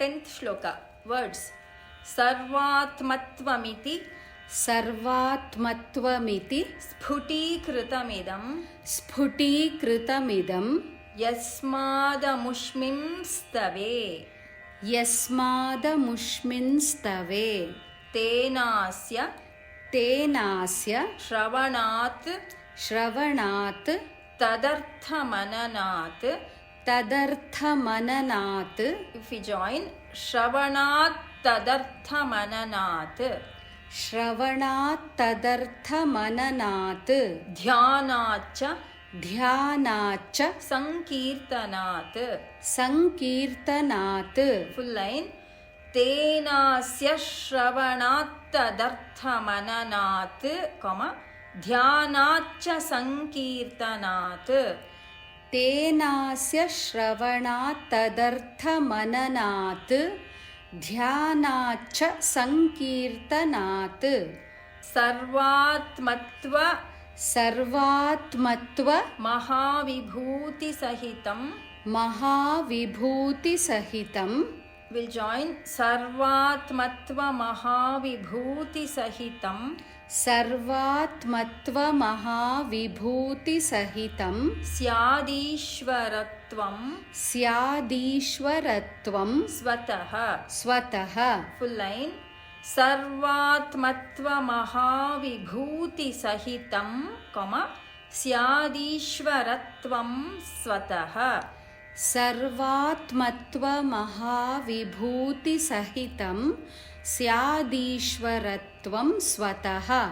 10th shloka. Words. Sarvatmattvamiti. सर्वात्मत्वमिति स्फुटीकृतमिदं. स्फुटीकृतमिदं यस्मादमुष्मिंस्तवे. यस्मादमुष्मिंस्तवे तेनास्य श्रवणात् तदर्थमननात् if we join श्रवणात् तदर्थमननात् ध्यानाच्च संकीर्तनात् full line. तेनास्य श्रवणात् तदर्थमननात् ध्यानाच्च संकीर्तनात्. तेनास्य श्रवणात् तदर्थमननात् ध्यानाच्च संकीर्तनात्. सर्वात्मत्व महाविभूतिसहितं will join सर्वात्मत्व महाविभूतिसहितं स्यादीश्वरत्वं स्वतः. full line. सर्वात्मत्व महाविभूतिसहितं स्यादीश्वरत्वं स्वतः. सर्वात्मत्व महाविभूतिसहितं स्यादीश्वरत्वं स्वतः.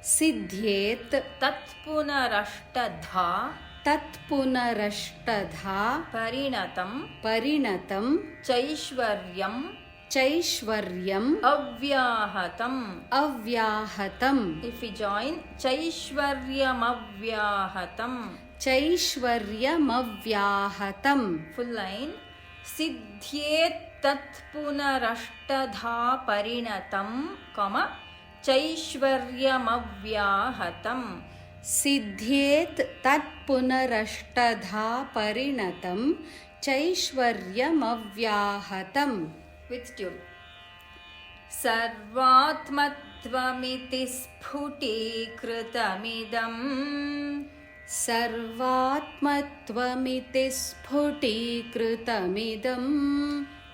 सिद्ध्येत् तत्पुनरष्टधा परिणतं चैश्वर्यम् अव्याहतम्. if we join चैश्वर्यमव्याहतम्. full line. सिद्ध्येत् तत्पुनरष्टधा परिणतं चैश्वर्यमव्याहतम्. सिद्ध्येत् तत्पुनरष्टधा परिणतं चैश्वर्यमव्याहतम्. with tune. सर्वात्मत्वमिति स्फुटीकृतमिदं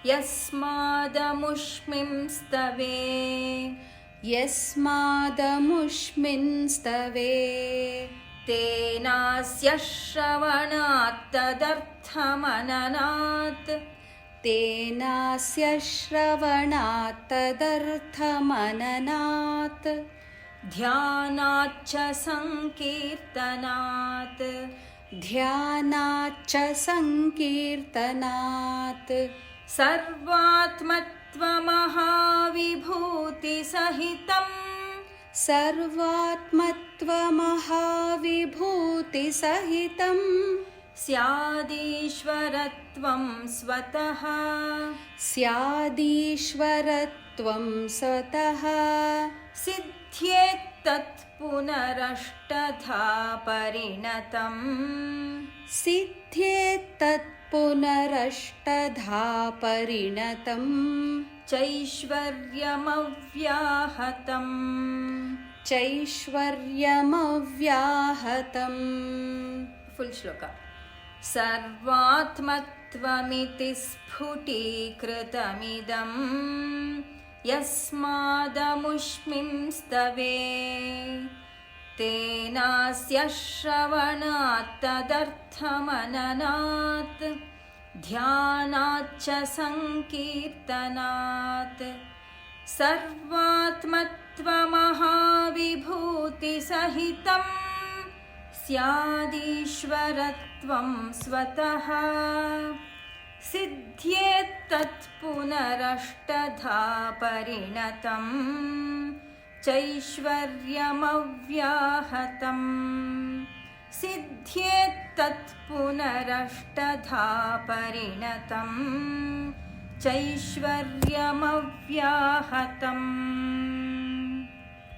यस्मादमुष्मिंस्तवे तेनास्य श्रवणात् तदर्थमननात् ध्यानाच्च संकीर्तनात्. सर्वात्मत्व महाविभूतिसहितं स्यादीश्वरत्वं स्वतः. सिद्ध्येत् तत्पुनरष्टधा परिणतं चैश्वर्यमव्याहतम्. full shloka. सर्वात्मत्वमिति स्फुटीकृतमिदं यस्मादमुष्मिंस्तवे तेनास्य श्रवणात् तदर्थमननात् ध्यानाच्च संकीर्तनात्. सर्वात्मत्व महाविभूतिसहितं स्यादीश्वरत्वं स्वतः. सिद्ध्येत् तत्पुनरष्टधा परिणतं चैश्वर्यमव्याहतम्. सिद्ध्येत् तत्पुनरष्टधा परिणतं चैश्वर्यमव्याहतम्.